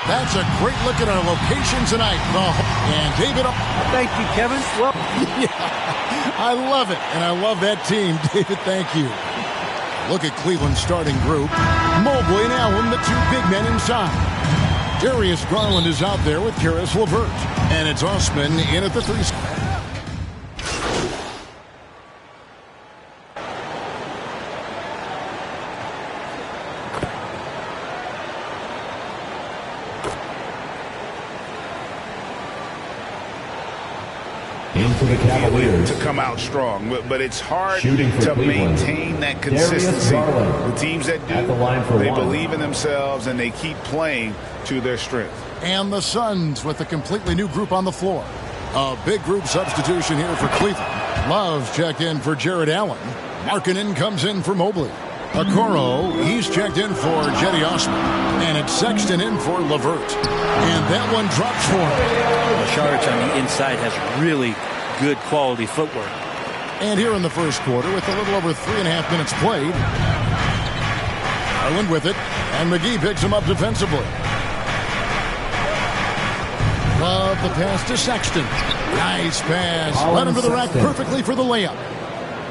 That's a great look at our location tonight. And David. Thank you, Kevin. Well, yeah, I love it, and I love that team. David, thank you. Look at Cleveland's starting group. Mobley and Allen, the two big men inside. Darius Garland is out there with Karis LeVert. And it's Osman in at the 3 spot. Into the Cavaliers. To come out strong, but it's hard to maintain that consistency. The teams that do, they believe in themselves and they keep playing to their strength. And the Suns with a completely new group on the floor. A big group substitution here for Cleveland. Love's checked in for Jared Allen. Markkanen comes in for Mobley. Okoro, he's checked in for Jetty Osman. And it's Sexton in for LeVert. And that one drops for him. Saric on the inside has really good quality footwork. And here in the first quarter, with a little over 3.5 minutes played, Garland with it, and McGee picks him up defensively. Love the pass to Sexton. Nice pass. Led him to the rack perfectly for the layup.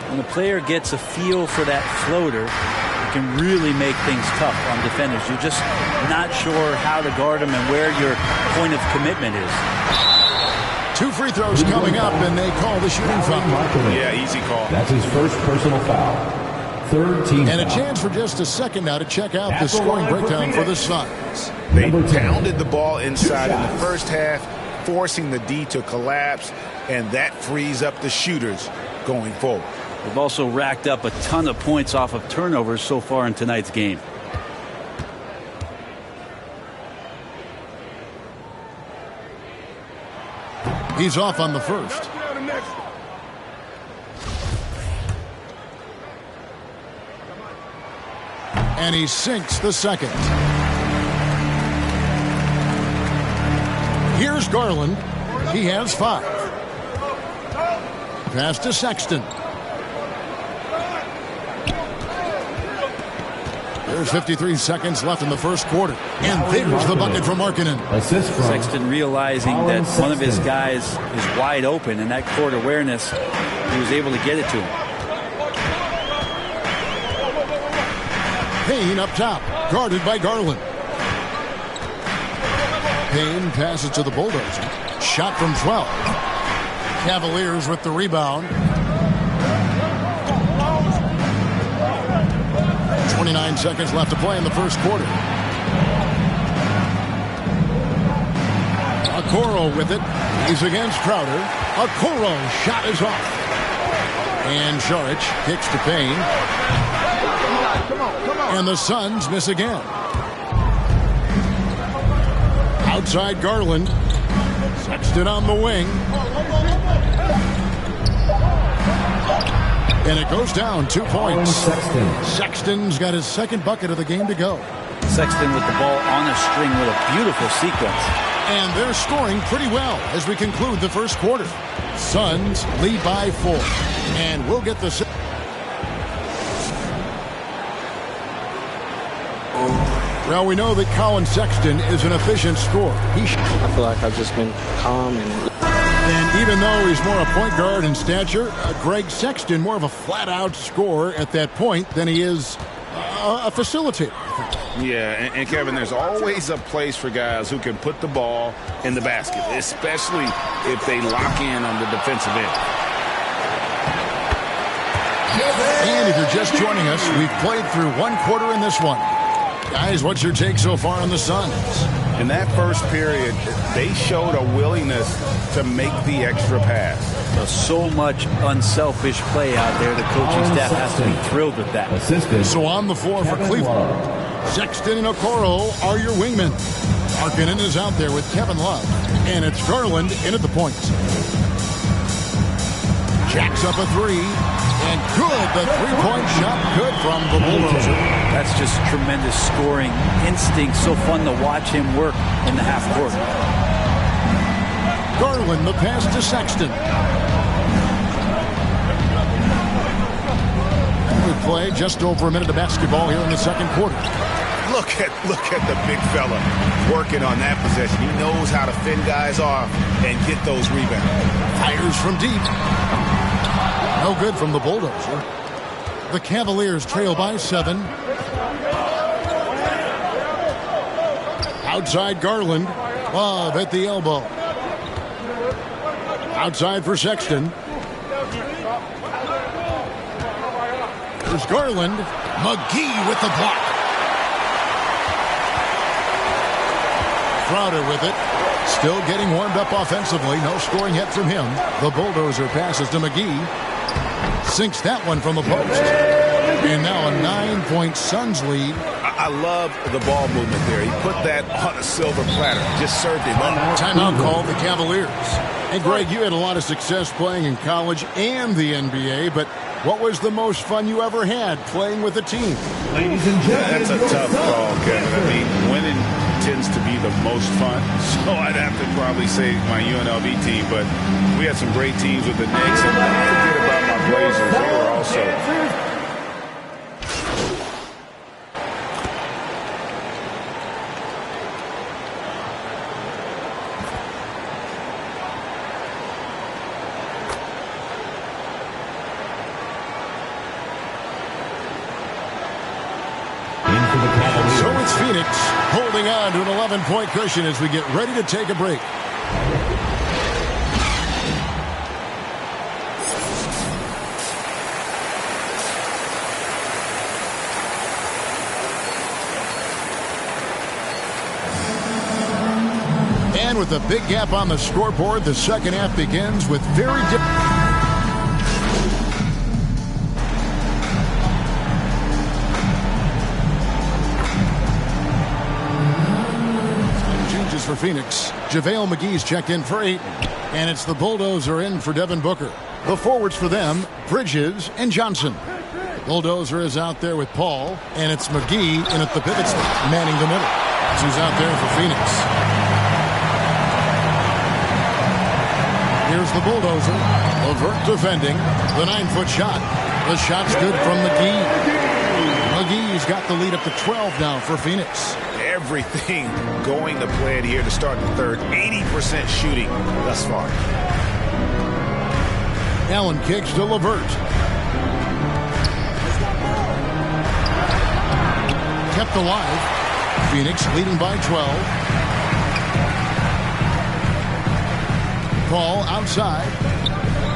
When the player gets a feel for that floater, it can really make things tough on defenders. You're just not sure how to guard them and where your point of commitment is. 2 free throws coming up, and they call the shooting foul. Yeah, easy call. That's his first personal foul. Third team and foul. A chance for just a second now to check out the scoring breakdown for the Suns. They pounded the ball inside in the first half, forcing the D to collapse, and that frees up the shooters going forward. They've also racked up a ton of points off of turnovers so far in tonight's game. He's off on the first. And he sinks the second. Here's Garland. He has 5. Pass to Sexton. There's 53 seconds left in the first quarter. And there's the bucket from Markkanen. Assist from Sexton realizing that one of his guys is wide open, and that court awareness, he was able to get it to him. Payne up top, guarded by Garland. Payne passes to the Bulldozer. Shot from 12. Cavaliers with the rebound. 29 seconds left to play in the first quarter. Okoro with it. He's against Crowder. Okoro shot is off. And Saric kicks to Payne. And the Suns miss again. Outside Garland. Sexton on the wing. And it goes down 2 points. Sexton's got his second bucket of the game to go. Sexton with the ball on a string with a beautiful sequence. And they're scoring pretty well as we conclude the first quarter. Suns lead by 4. And we'll get the... Well, we know that Colin Sexton is an efficient scorer. I feel like I've just been calm and even though he's more a point guard in stature, Greg Sexton more of a flat-out scorer at that point than he is a facilitator. Yeah, and Kevin, there's always a place for guys who can put the ball in the basket, especially if they lock in on the defensive end. And if you're just joining us, we've played through 1 quarter in this one. Guys, what's your take so far on the Suns? In that first period, they showed a willingness to make the extra pass. So much unselfish play out there. The coaching staff has to be thrilled with that. So on the floor for Cleveland, Sexton and Okoro are your wingmen. Markkanen is out there with Kevin Love. And it's Garland in at the point. Jacks up a 3. And good, the 3-point shot, good from the Bulldozer. That's just tremendous scoring instinct. So fun to watch him work in the half court. Garland, the pass to Sexton. We play just over a minute of basketball here in the second quarter. Look at the big fella working on that possession. He knows how to fend guys off and get those rebounds. Fires from deep. No good from the Bulldozer. The Cavaliers trail by 7. Outside Garland. Love at the elbow. Outside for Sexton. There's Garland. McGee with the block. Crowder with it. Still getting warmed up offensively. No scoring yet from him. The Bulldozer passes to McGee. Sinks that one from the post. And now a 9-point Suns lead. I love the ball movement there. He put that on a silver platter. Just served him up. Timeout called the Cavaliers. And Greg, you had a lot of success playing in college and the NBA, but what was the most fun you ever had playing with a team? Ladies and gentlemen, That's a tough call, Kevin. I mean, winning tends to be the most fun. So I'd have to probably say my UNLV team, but we had some great teams with the Knicks. And don't forget about my Blazers. They were also... So it's Phoenix holding on to an 11-point cushion as we get ready to take a break. And with a big gap on the scoreboard, the second half begins with very different. For Phoenix, JaVale McGee's checked in for 8, and it's the Bulldozer in for Devin Booker. The forwards for them, Bridges and Johnson. Bulldozer is out there with Paul, and it's McGee in at the pivot spot, manning the middle. She's out there for Phoenix. Here's the Bulldozer. LeVert defending. The 9-foot shot. The shot's good from McGee. McGee's got the lead up to 12 now for Phoenix. Everything going to plan here to start the third. 80% shooting thus far. Allen kicks to LeVert. Kept alive. Phoenix leading by 12. Paul outside.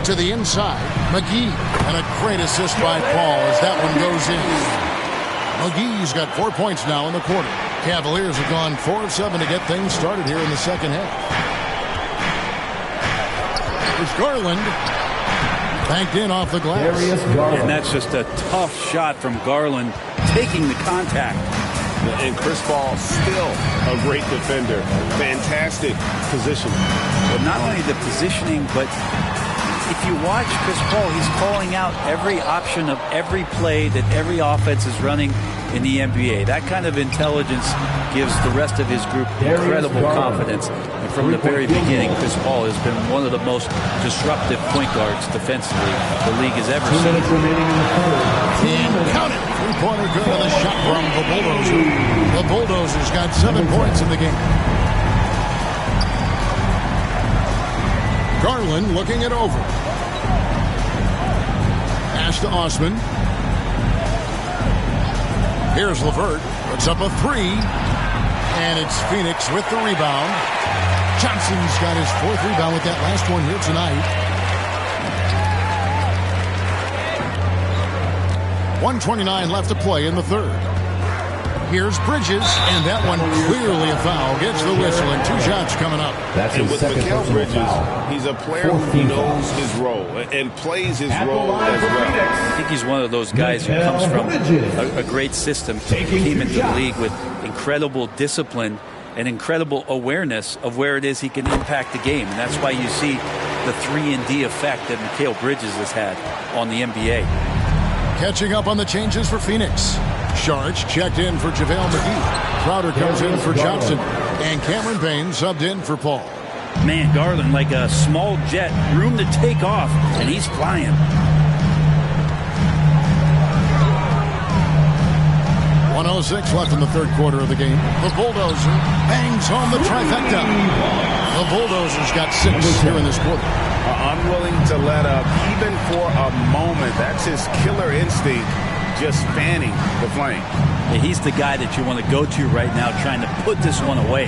To the inside. McGee. And a great assist by Paul as that one goes in. McGee's got 4 points now in the quarter. Cavaliers have gone 4 of 7 to get things started here in the second half. There's Garland. Banked in off the glass. And that's just a tough shot from Garland, taking the contact. And Chris Paul still a great defender. Fantastic positioning. Well, not only the positioning, but if you watch Chris Paul, he's calling out every option of every play that every offense is running in the NBA. That kind of intelligence gives the rest of his group incredible confidence. And from the very beginning, Chris Paul has been one of the most disruptive point guards defensively the league has ever seen. And count it. Three-pointer good on the shot from the Bulldozer. The Bulldozers got 7 points in the game. Garland looking it over. Pass to Osman. Here's LeVert. Puts up a 3. And it's Phoenix with the rebound. Johnson's got his 4th rebound with that last one here tonight. 1:29 left to play in the third. Here's Bridges, and that one clearly a foul. Gets the whistle, and 2 shots coming up. That's And his with second Mikal personal Bridges, foul. he's a player who knows his role and plays his role as well. I think he's one of those guys who comes from a great system. Came into the league with incredible discipline and incredible awareness of where it is he can impact the game. And that's why you see the 3-and-D effect that Mikal Bridges has had on the NBA. Catching up on the changes for Phoenix. Sharch checked in for JaVale McGee. Crowder comes in for Johnson. And Cameron Payne subbed in for Paul. Man, Garland like a small jet, room to take off, and he's flying. 1:06 left in the third quarter of the game. The Bulldozer bangs home the trifecta. The Bulldozers got 6 here in this quarter. Unwilling to let up even for a moment. That's his killer instinct, just fanning the flame. Yeah, he's the guy that you want to go to right now, trying to put this one away.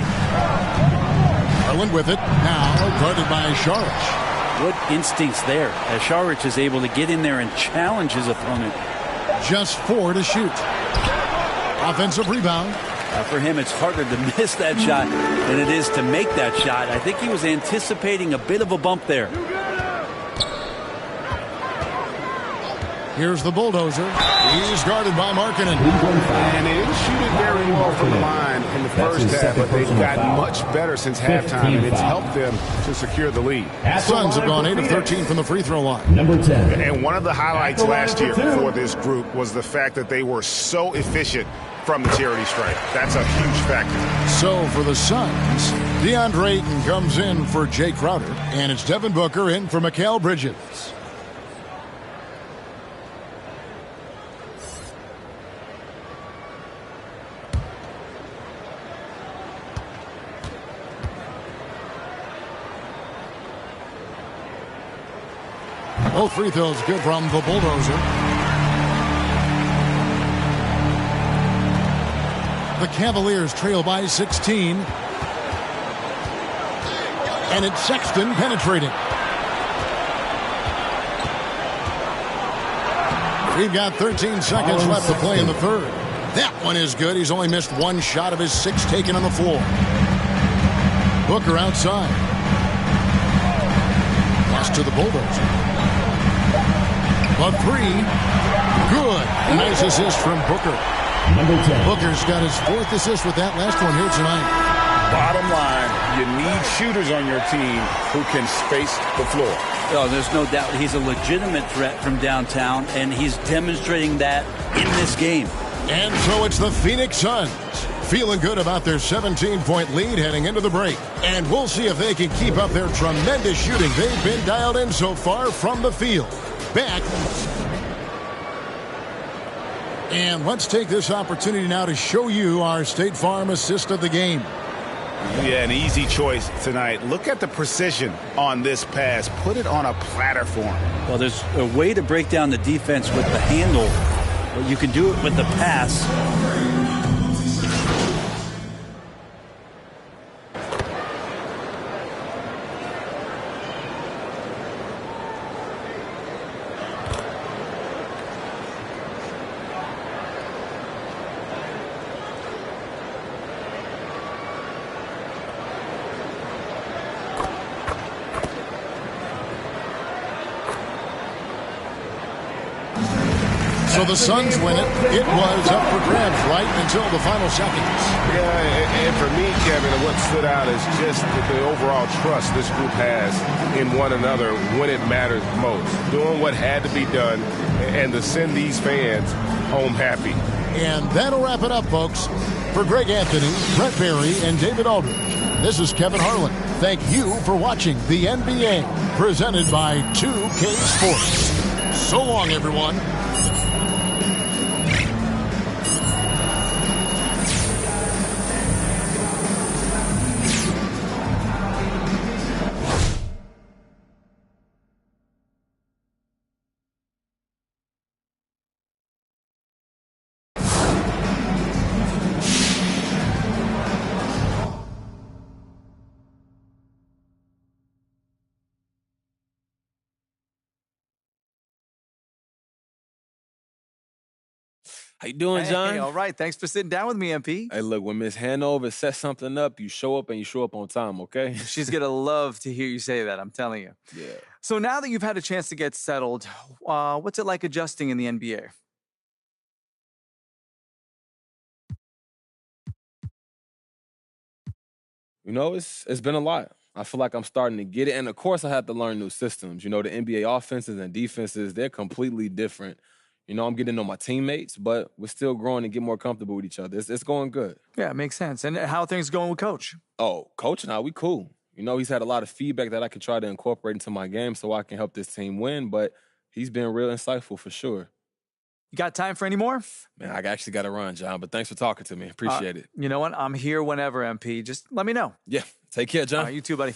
Harlan with it. Now guarded by Sharich. What instincts there, as Sharich is able to get in there and challenge his opponent. Just 4 to shoot. Offensive rebound. For him, it's harder to miss that shot than it is to make that shot. I think he was anticipating a bit of a bump there. Here's the Bulldozer. He's guarded by Markkanen. And they didn't shoot it very well from the line in the first half, but they've gotten much better since halftime, and it's helped them to secure the lead. Suns have gone 8 of 13 from the free throw line. Number 10. And one of the highlights last year for this group was the fact that they were so efficient from the charity stripe. That's a huge factor. So for the Suns, DeAndre Ayton comes in for Jay Crowder, and it's Devin Booker in for Mikal Bridges. Both free throws good from the Bulldozer. The Cavaliers trail by 16. And it's Sexton penetrating. We've got 13 seconds left to play in the third. That one is good. He's only missed 1 shot of his 6 taken on the floor. Booker outside. Pass to the Bulldozer. A 3. Good. Nice assist from Booker. Number 10. Booker's got his 4th assist with that last one here tonight. Bottom line, you need shooters on your team who can space the floor. Oh, there's no doubt he's a legitimate threat from downtown, and he's demonstrating that in this game. And so it's the Phoenix Suns feeling good about their 17-point lead heading into the break. And we'll see if they can keep up their tremendous shooting they've been dialed in so far from the field. Back. And let's take this opportunity now to show you our State Farm assist of the game. Yeah, an easy choice tonight. Look at the precision on this pass. Put it on a platter form. Well, there's a way to break down the defense with the handle, but you can do it with the pass. So the Suns win it. It was up for grabs right until the final seconds. Yeah, and for me, Kevin, what stood out is just the overall trust this group has in one another when it matters most. Doing what had to be done and to send these fans home happy. And that'll wrap it up, folks. For Greg Anthony, Brett Barry, and David Aldridge, this is Kevin Harlan. Thank you for watching the NBA, presented by 2K Sports. So long, everyone. How you doing, John? Hey, all right. Thanks for sitting down with me, MP. Hey, look, when Miss Hanover sets something up, you show up and you show up on time, okay? She's going to love to hear you say that, I'm telling you. Yeah. So now that you've had a chance to get settled, what's it like adjusting in the NBA? You know, it's been a lot. I feel like I'm starting to get it. And, of course, I had to learn new systems. You know, the NBA offenses and defenses, they're completely different. You know, I'm getting to know my teammates, but we're still growing and get more comfortable with each other. It's going good. Yeah, it makes sense. And how are things going with Coach? Oh, Coach and I, we cool. You know, he's had a lot of feedback that I could try to incorporate into my game so I can help this team win, but he's been real insightful for sure. You got time for any more? Man, I actually got to run, John, but thanks for talking to me. Appreciate it. You know what? I'm here whenever, MP. Just let me know. Yeah. Take care, John. You too, buddy.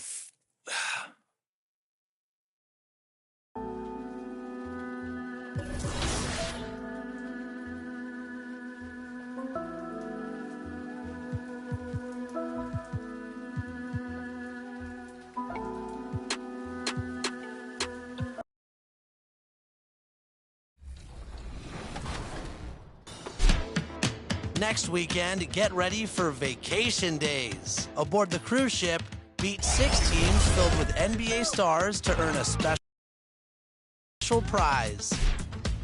Next weekend, get ready for vacation days. Aboard the cruise ship, beat 6 teams filled with NBA stars to earn a special prize.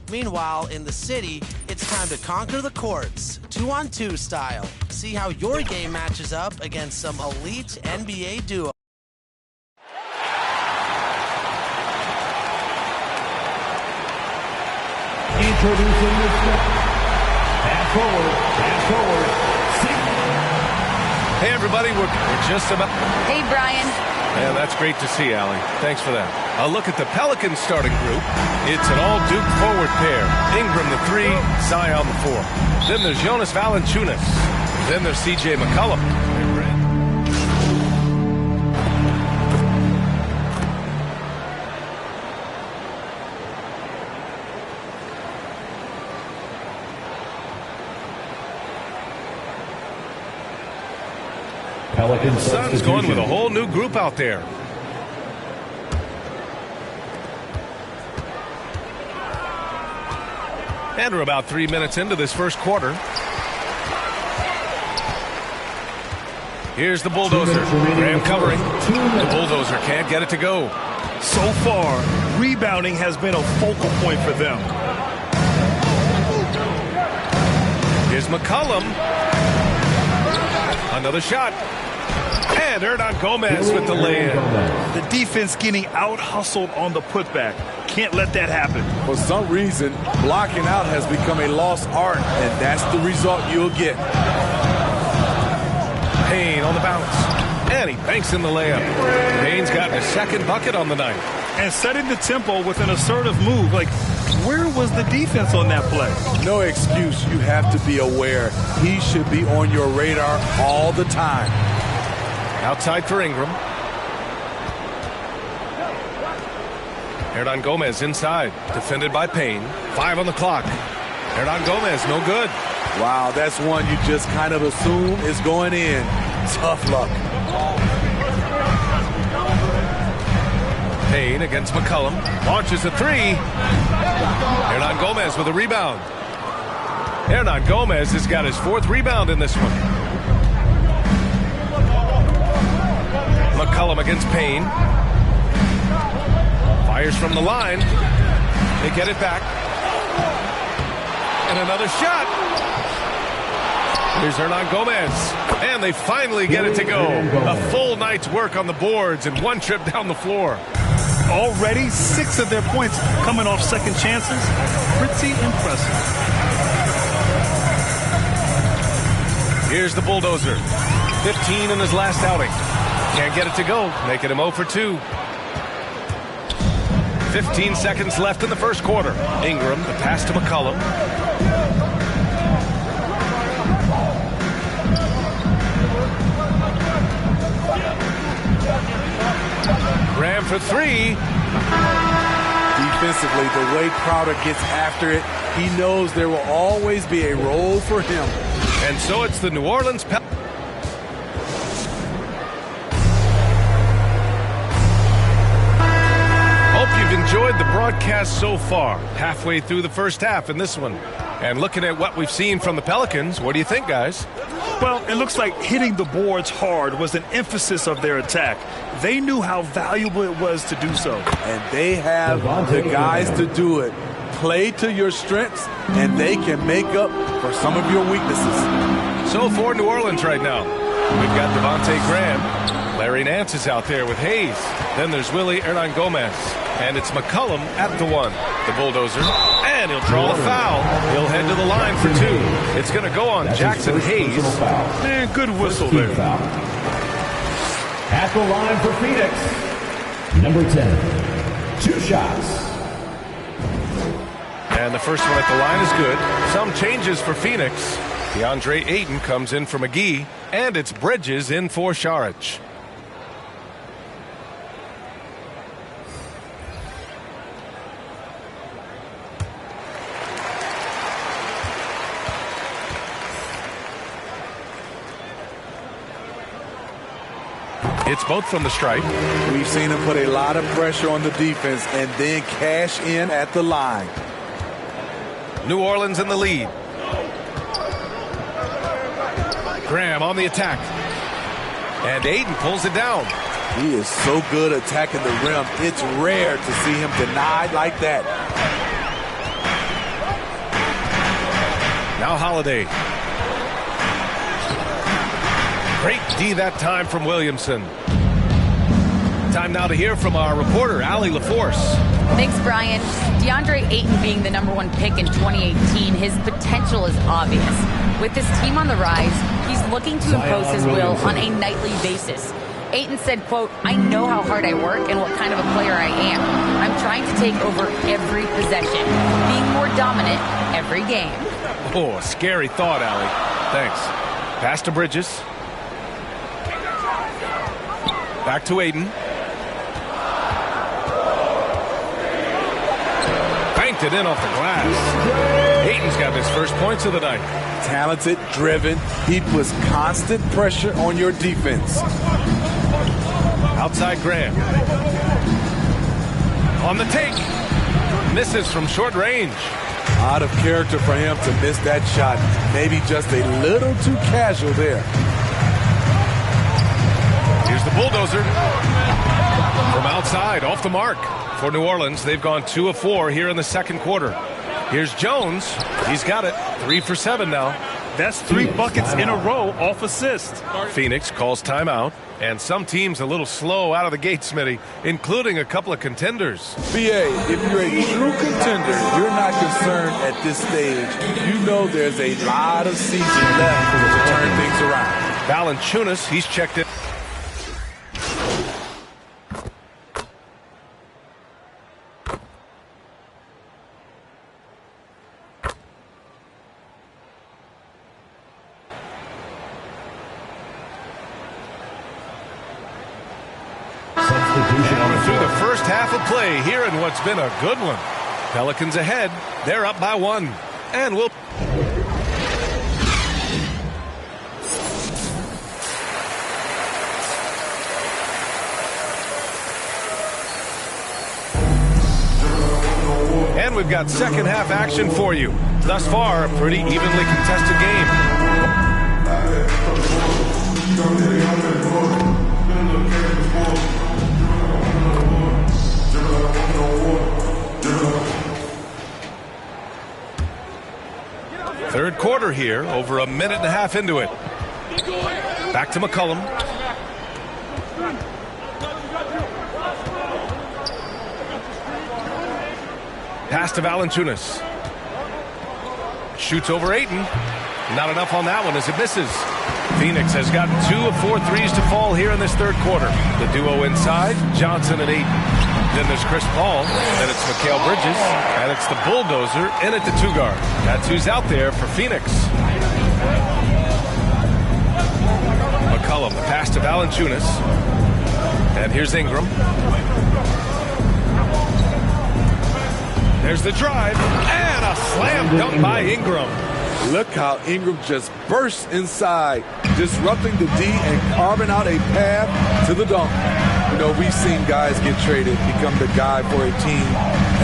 Meanwhile, in the city, it's time to conquer the courts, 2-on-2 style. See how your game matches up against some elite NBA duos. Introducing the step. Pass forward. Hey, everybody, we're just about... Hey, Brian. Yeah, that's great to see, Allie. Thanks for that. A look at the Pelicans starting group. It's an all-Duke forward pair. Ingram the 3, Zion the 4. Then there's Jonas Valanciunas. Then there's C.J. McCollum. Suns going with a whole new group out there. And we're about 3 minutes into this first quarter. Here's the bulldozer. Graham covering. The bulldozer can't get it to go. So far, rebounding has been a focal point for them. Here's McCollum. Another shot. And Hernan Gomez with the lay-in. The defense getting out-hustled on the putback. Can't let that happen. For some reason, blocking out has become a lost art, and that's the result you'll get. Payne on the bounce. And he banks in the layup. Payne's got his second bucket on the night. And setting the tempo with an assertive move. Like, where was the defense on that play? No excuse. You have to be aware. He should be on your radar all the time. Outside for Ingram. Hernan Gomez inside. Defended by Payne. 5 on the clock. Hernan Gomez, no good. Wow, that's one you just kind of assume is going in. Tough luck. Payne against McCollum. Launches a 3. Hernan Gomez with a rebound. Hernan Gomez has got his 4th rebound in this one. McCollum against Payne. Fires from the line. They get it back. And another shot. Here's Hernan Gomez. And they finally get it to go. A full night's work on the boards and one trip down the floor. Already 6 of their points coming off second chances. Pretty impressive. Here's the bulldozer. 15 in his last outing. Can't get it to go, making him 0 for 2. 15 seconds left in the first quarter. Ingram, the pass to McCollum. Graham for 3. Defensively, the way Crowder gets after it, he knows there will always be a role for him. And so it's the New Orleans Pelicans. Hope you've enjoyed the broadcast so far. Halfway through the first half in this one. And looking at what we've seen from the Pelicans, what do you think, guys? Well, it looks like hitting the boards hard was an emphasis of their attack. They knew how valuable it was to do so. And they have the guys to do it. Play to your strengths, and they can make up for some of your weaknesses. So for New Orleans right now, we've got Devontae Graham. Larry Nance is out there with Hayes. Then there's Willie Hernan Gomez. And it's McCollum at the 1. The bulldozer. And he'll draw the foul. He'll head to the line for 2. It's going to go on Jackson Hayes. Man, good whistle there. At the line for Phoenix, number 10. 2 shots. And the first one at the line is good. Some changes for Phoenix. DeAndre Ayton comes in for McGee, and it's Bridges in for Saric. It's both from the stripe. We've seen him put a lot of pressure on the defense and then cash in at the line. New Orleans in the lead. Graham on the attack. And Adyn pulls it down. He is so good attacking the rim. It's rare to see him denied like that. Now Holiday. Great D that time from Williamson. Time now to hear from our reporter, Allie LaForce. Thanks, Brian. DeAndre Ayton being the #1 pick in 2018, his potential is obvious. With his team on the rise, he's looking to impose his will on a nightly basis. Ayton said, quote, "I know how hard I work and what kind of a player I am. I'm trying to take over every possession, being more dominant every game." Oh, a scary thought, Allie. Thanks. Pass to Bridges. Back to Adyn. Banked it in off the glass. Ayton's got his first points of the night. Talented, driven. He puts constant pressure on your defense. Outside Graham. On the take. Misses from short range. Out of character for him to miss that shot. Maybe just a little too casual there. Here's the bulldozer. From outside, off the mark. For New Orleans, they've gone 2 of 4 here in the second quarter. Here's Jones. He's got it. 3 for 7 now. That's 3 buckets in a row off assist. Phoenix calls timeout. And some teams a little slow out of the gate, Smitty, including a couple of contenders. BA, if you're a true contender, you're not concerned at this stage. You know there's a lot of season left to turn things around. Valanciunas, he's checked in. Through the first half of play here in what's been a good one. Pelicans ahead. They're up by 1. And we'll... And we've got second half action for you. Thus far, a pretty evenly contested game. Third quarter here, over a minute and a half into it. Back to McCollum. Pass to Valanciunas. Shoots over Ayton. Not enough on that one as it misses. Phoenix has gotten 2 of 4 threes to fall here in this third quarter. The duo inside, Johnson and Ayton. Then there's Chris Paul, then it's Mikal Bridges, and it's the bulldozer in at the 2 guard. That's who's out there for Phoenix. McCollum, the pass to Valanciunas. And here's Ingram. There's the drive, and a slam dunk by Ingram. Look how Ingram just bursts inside, disrupting the D and carving out a path to the dunk. You know, we've seen guys get traded, become the guy for a team,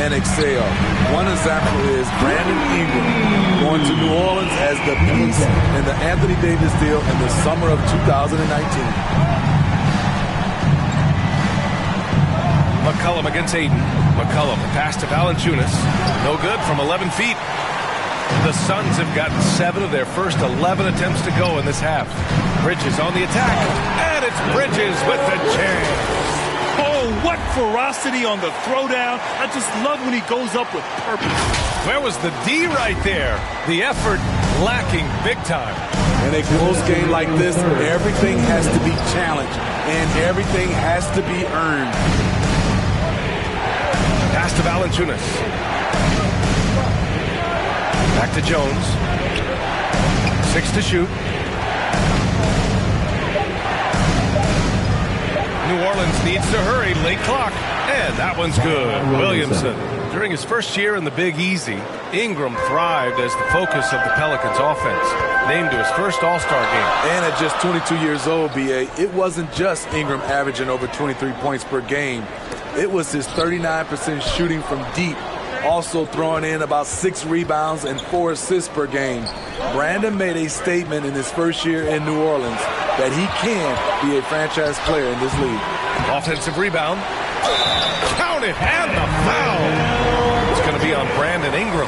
and excel. One example is Brandon Ingram going to New Orleans as the piece in the Anthony Davis deal in the summer of 2019. McCollum against Adyn. McCollum, pass to Valanciunas. No good from 11 feet. The Suns have gotten 7 of their first 11 attempts to go in this half. Bridges on the attack, and it's Bridges with the jam. Oh, what ferocity on the throwdown. I just love when he goes up with purpose. Where was the D right there? The effort lacking big time. In a close game like this, everything has to be challenged, and everything has to be earned. Pass to Valanciunas. Back to Jones. 6 to shoot. New Orleans needs to hurry. Late clock. And that one's good. Williamson. During his first year in the Big Easy, Ingram thrived as the focus of the Pelicans offense. Named to his first All-Star game. And at just 22 years old, B.A., it wasn't just Ingram averaging over 23 points per game. It was his 39% shooting from deep, also throwing in about 6 rebounds and 4 assists per game. Brandon made a statement in his first year in New Orleans that he can be a franchise player in this league. Offensive rebound. Count it, and the foul. It's going to be on Brandon Ingram.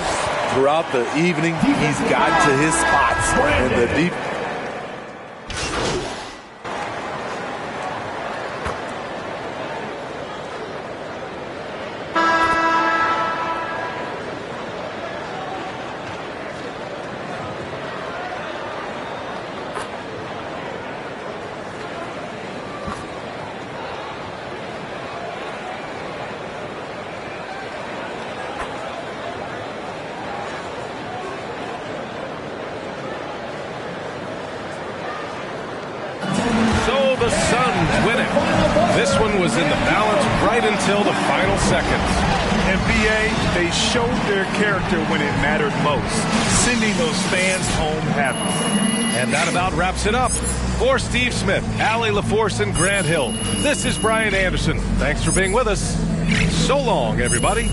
Throughout the evening, he's gotten to his spots in the deep. The Suns win it. This one was in the balance right until the final seconds. And BA, they showed their character when it mattered most, sending those fans home happy. And that about wraps it up. For Steve Smith, Allie LaForce, and Grant Hill, this is Brian Anderson. Thanks for being with us. So long, everybody.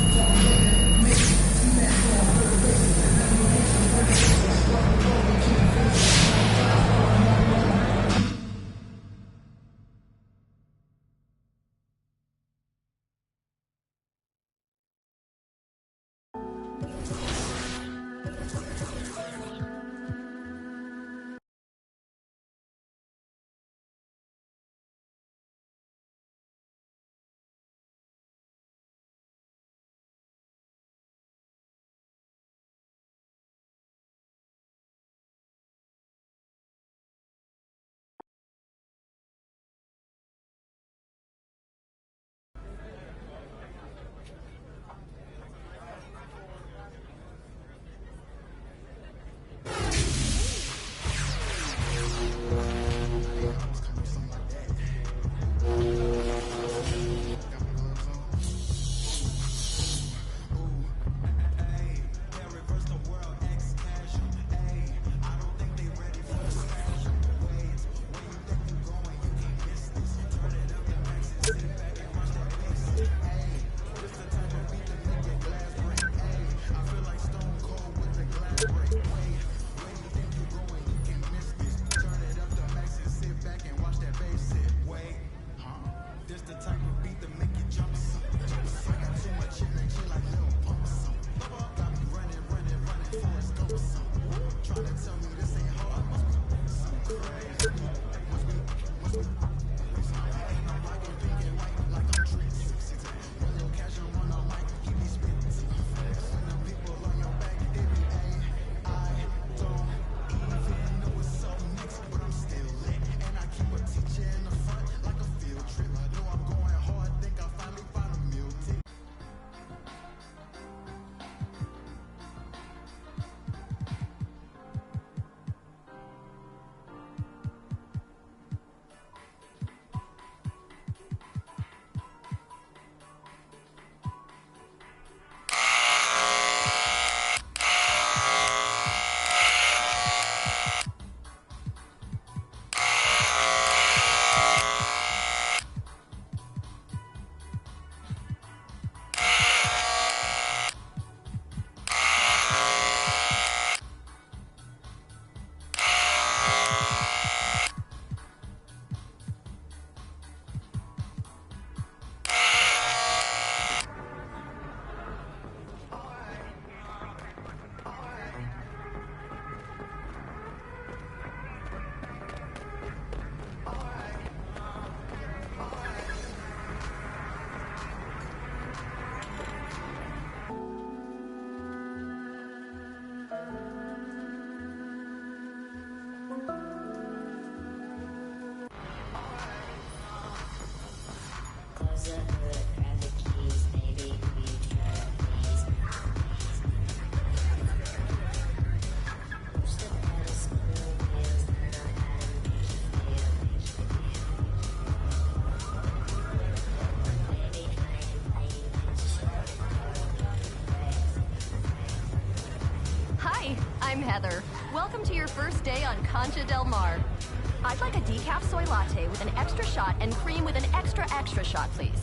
Heather. Welcome to your first day on Concha Del Mar. I'd like a decaf soy latte with an extra shot and cream with an extra shot, please.